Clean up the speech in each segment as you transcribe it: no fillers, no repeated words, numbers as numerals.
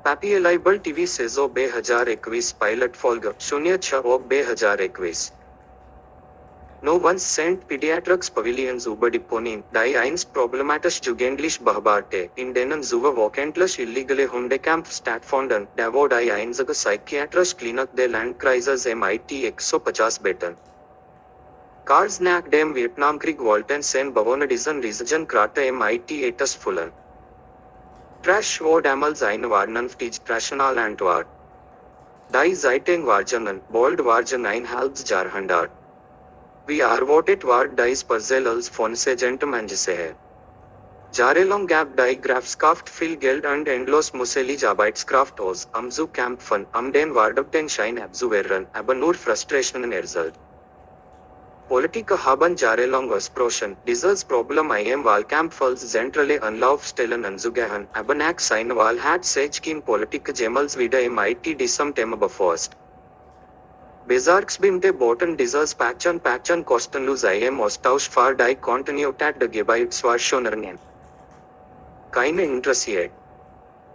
પેપીએલાઇબલ TV સેઝો 2021 pilot ફોલ્ગ 06/2021 No one sent pediatrics pavilions ubediponin, die einst problematisch jugendlich beharbarte, in denen zuwe wocentlich illegale Hundekamp stattfanden, da wo die einsige psychiatrisch Klinik de Landkreises MIT 150 beten. Kars nach dem Vietnamkrieg wollten sen bewohner Region Krate MIT etas fullen. Trash wo damals eine Vernünftig Trashonal Antwort. Die Zeiten Warjanen, bold Warjan einhalbs Jahrhundert. We are voted ward dice puzzles Fonsegentem angesehe. Jarelong gap digraphskraft viel Geld und endlos muselig Arbeitskraft aus, zu kämpfen, den Wardabten Schein abzuwehren, aber nur Frustrationen erzählt. Politik haben Jarelong Versprochen, dieses Problem im Wahlkampf als zentrale Anlaufstellen anzugehen, aber nach seiner Wahl hat sich kein Politik jemals wieder im IT diesem Thema befasst. Bezirksbimte boten dieses Patchen kostenlos im Austausch für die Kontinuität der Gebietswahrscheinungen. Keine interessiert.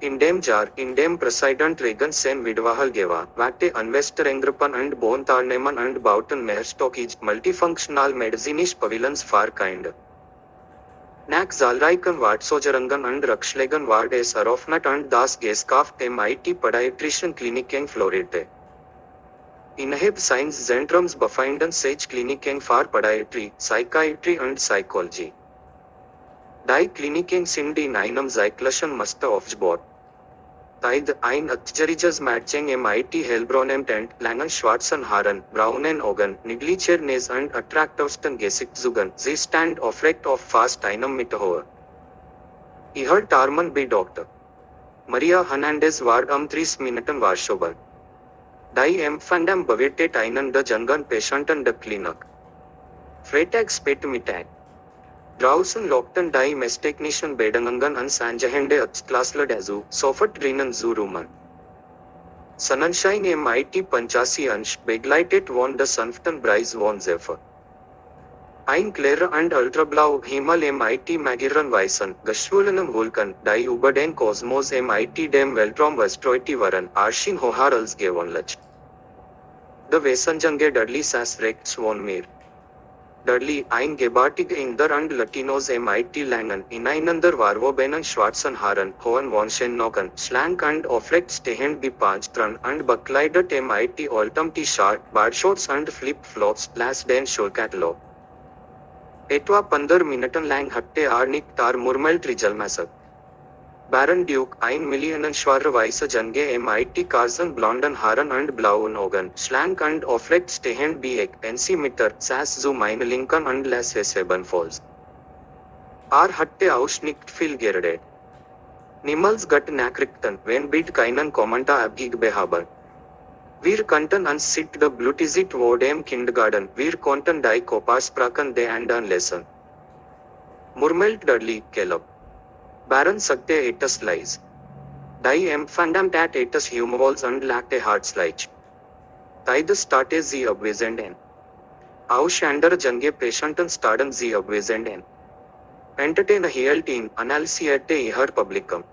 In dem Präsident Reagan sen Vidwahal geva, wagte Investorengruppen und Bontarnehmen und bauten mehrstockige, multifunctional medizinisch Pavilions für Kinder. Nach zahlreichen Wartsogerangen und Rückschlägen war es eröffnet und das Geschaft MIT Pediatrician Kliniken florierte. Innerhalb Science Zentrums befinden sich Kliniken für Podiatrie, Psychiatry und Psychology. Die Kliniken sind in einem cyclischen Muster aufgebaut. Tide ein achtjähriges Mädchen MIT hellbraunem Tent, langen schwarzen Haaren, braunen Augen, niedlicher Nase und attraktivsten Gesichtszügen. Sie stand aufrecht auf fast einem Meter Höhe. Ihr Tarman B. Dr. Maria Hernandez war 30 Minuten Warschauer. Die empfanden bewertet einen der jungen Patienten der Klinik. Freitag Spätmittag. Draußen lockten die messtechnischen Bedingungen ans angehende Achtklassler dazu, sofort drinnen zu ruhen. Sonnenschein MIT 85 begleitet von der sanften Brise von Zephyr. Ein klarer und ultrablau Himmel MIT magieren weißen, geschwollenem Vulkan, die über den Kosmos MIT dem Weltraum verstreut waren, Arschin hoher als gewöhnlich. Der Wessenjange Dudley saß rechts von mir. Dudley, ein gebartiger Inder und Latinos MIT Langen, ineinander warwobenen schwarzen Haaren, hohen Wonschennogen, schlank und aufrecht stehend wie Panchtran und bekleidet MIT Oldham T-Shirt, Bartshorts und Flip-Flops, las den Schulkatalog. Etwa 15 Minuten lang hatte nicht tar murmelt Rijalmasat. Baron Duke, ein millionenschwacher weißer Junge MIT Carson blonden Haaren und blauen Augen, schlank und aufrecht stehend wie ek, Meter, saß zu meine Linken und las es ebenfalls. Hatte auch nicht viel geredet. Niemals gut nachrichten, wenn bitte keinen Kommentar abgegeben haben. Wir konnten uns sit the Bluetooth vor dem Kindergarten, wir konnten die Kopasprachen de anderen lesen. Murmelt Dudley, Caleb. Baron sagte etwas leise. Die empfanden that etwas humorvoll und lachte herzlich. Tide starrte sie abwesend. Auch andere junge Patienten starren sie abwesend. Entertainer hielt ihn, analysierte ihr Publikum.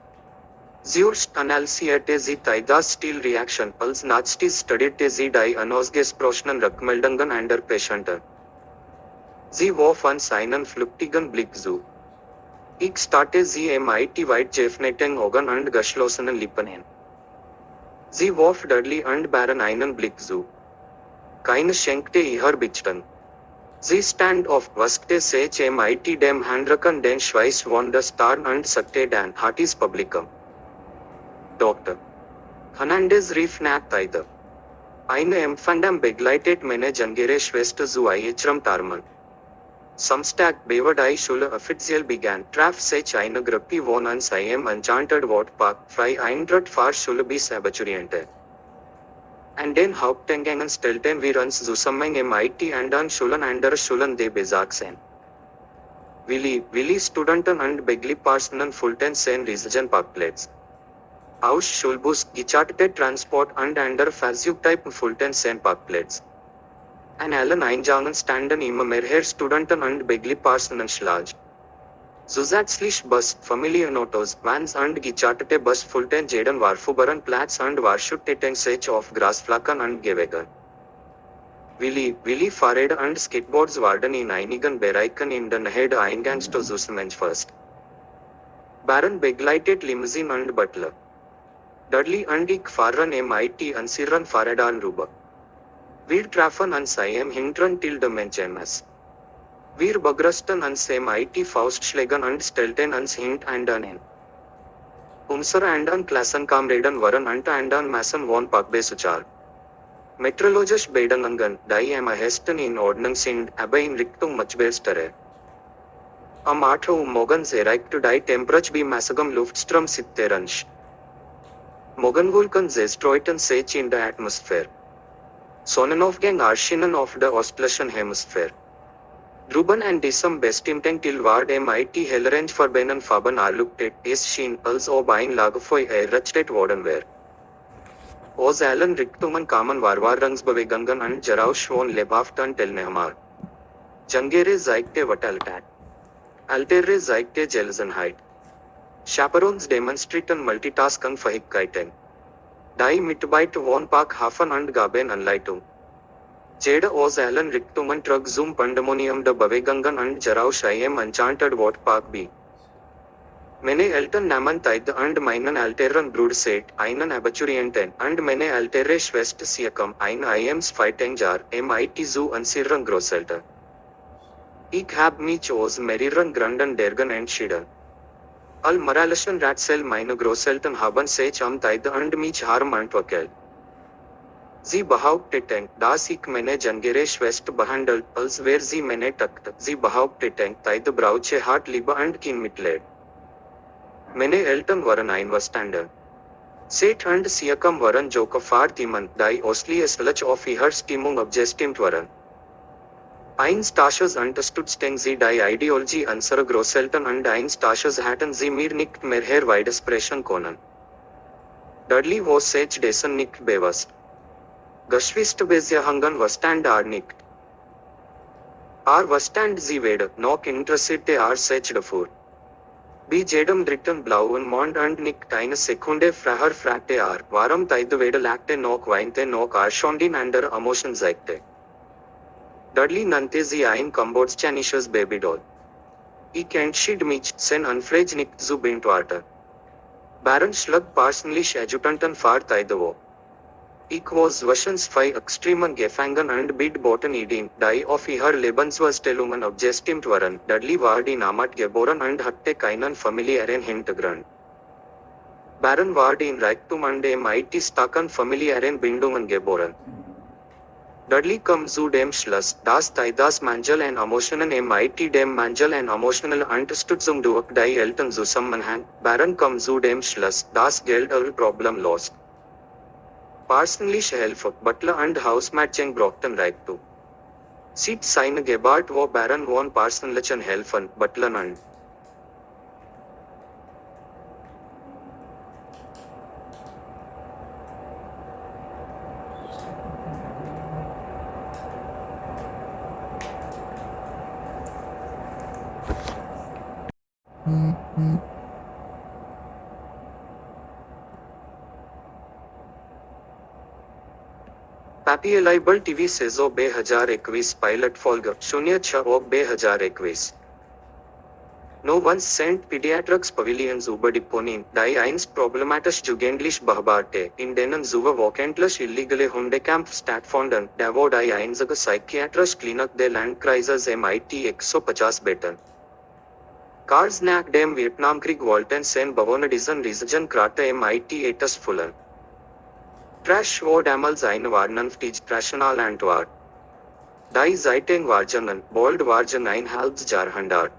Zuerst analysierte sie Tidas Stil Reaction, als nächstes studierte sie die unausgesprochenen Rückmeldungen anderer Patienten. Sie warf uns einen flüchtigen Blick zu. Ich starrte sie MIT weit geöffneten Augen und geschlossenen Lippen hin. Sie warf Dudley und Baron einen Blick zu. Keine schenkte ihr Bichten. Sie stand auf, waskte sich MIT dem Handrücken den Schweiß von der Stirn und sagte dann, Hartis Publikum. Dr. Hernandez rief nach Tide. Eine empfanden begleitet meine jüngere Schwester zu ihrem Tarman. Samstag, bevor die Schule offiziell begann, traf sich eine Gruppe von uns im Enchanted Waterpark, frei Eintritt für Schule bis Abituriente. An den Haupteingängen stellten wir uns zusammen MIT und an Schulen anderer Schulen de Bezirk sein. Willi Studenten und Begliedpersonen füllten sen Region Parkplätze. Aus Schulbus, gecharterte Transport und andere Fahrzeugtypen füllten sen Parkplätze. En allen einjagen standen immer mehr her Studenten und Beglipparsen Schlag. Zusätzlich Bus, Familienautos, Vans und gecharterte Bus Fulton Jaden Warfuberen Platz und Warschutteten sich auf Grasflacken und Gewegen. Willi Fahrräder und Skateboards waren in einigen Bereichen in den Head Eingangs zu Zusammenfasst. Baron begleitet Limousine und Butler. Dudley und ich fahren MIT ansiran Fahrrädern rüber. Wir treffen uns im Hintern till the Menchemas. Wir begrüßten uns MIT Faustschlägen und stellten uns hintereinander. Unsere anderen Klassenkameraden waren untereinander Massen von Parkbesuchar. Meteorologisch Bedingungen, die am ersten in Ordnung sind, aber in Richtung much bessere. Am 8 morgens erreichte die Temperatur bei massigem Luftstrom 70. Morgenwolken zerstreuten sich in der Atmosphäre. Sonnenaufgang erschienen auf der östlichen Hemisphäre. Drüben an diesem bestimmten Till war MIT hellrange verbinden Farben erleuchtet, es schien, als ob ein Lagerfeuer errichtet worden wäre. Aus allen Richtungen kamen Warwarungsbewegungen und Jarausch von lebhaften Teilnehmern. Jungere zeigte Vitalität. Altere zeigte Gelassenheit. Chaperons demonstrierten Multitasking-Fähigkeiten. Die Mitarbeiter von Parkhafen und gaben Anleitung. Jede aus allen Richtungen trug zum Pandemonium der Bewegungen und Jarausch im Enchanted Water Park B. Meine Eltern nahmen Teil und meinen älteren Bruder Seth, einen Abiturienten, und meine ältere Schwester Siakam, ein IM's Fighting Jar, MIT Zoo ansiran Großeltern. Ich hab mich aus mehreren Gründen dagegen entschieden. All moralischen Ratzel meine Großeltern haben sich am Teil und mich harm entwickelt. Sie behaupteten, dass ich meine jüngere Schwester behandelt, als wäre sie meine Tochter. Sie behaupteten, Teil brauche hart Liebe und Kindmitleid. Meine Eltern waren einverstanden. Seth und Siakam waren Jokerfahrtimen, die ausschließlich auf ihre Stimmung abgestimmt waren. Eins Tages unterstützten sie die Ideologie unserer Großeltern und eins Tages hatten sie mir nicht mehr widersprechen können. Dudley was sich dessen nicht bewusst. Geschwisterbeziehungen verstand nicht. Verstand sie weder, noch interessierte sich dafür. Bei jedem dritten blauen Mond und nicht eine Sekunde vorher fragte warum weder lachte noch weinte noch schon die andere Emotion zeigte. Dudley nannte sie ein kambodschanisches Babydoll. Ich entschied mich, sen Anfrage nicht zu beantworten. Baron schlug personlich Adjutanten für Taidewo. Ich was wahrscheinlich 5 extremen Gefangen und Bidboten Ideen, die auf ihre Lebensvorstellungen abgestimmt waren. Dudley war die Namat geboren und hatte keinen familiären Hintergrund. Baron war in Reichtum und MIT starken familiären Bindungen geboren. Dudley kam zu dem Schluss, dass das Mangel an Emotionen MIT dem Mangel an emotional Unterstützung durch die Eltern zusammenhängt. Baron kam zu dem Schluss, dass Geld ein Problem löst. Personliche Hilfe, Butler und Hausmatching brauchten Reichtum. Sieht seine Geburt wo Baron von personlichen Helfen, Butler und Papier-Libel TV Sezo 2021 Pilot Folge 06/2021 No one's sent Pediatrics Pavilions über die Ponin, die einst problematisch jugendlich behauptete, in denen Zuwe wocentlich illegale Hundekämpfe stattfanden, der wo die einzige psychiatrisch Klinik der Landkreises MIT 150 beten. Cars nach dem Vietnamkrieg wollten sen Bewohner diesen riesigen Krater MIT etwas füllen. Trash wo damals eine vernünftige Trashkanal war. Die Zeitung waren bold waren ein halbes Jahrhundert.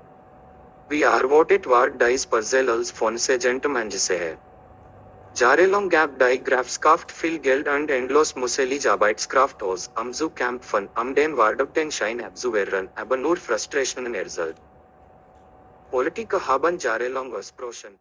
Wie erwartet war dies Puzzle als von Segentem angesehen. Jahrelang gab die Grafschaft viel Geld und endlos musselige Arbeitskraft aus, zu kämpfen, den Verdammten Schein abzuwehren, aber nur Frustrationen erzählt. Politiker haben jahrelang versprochen,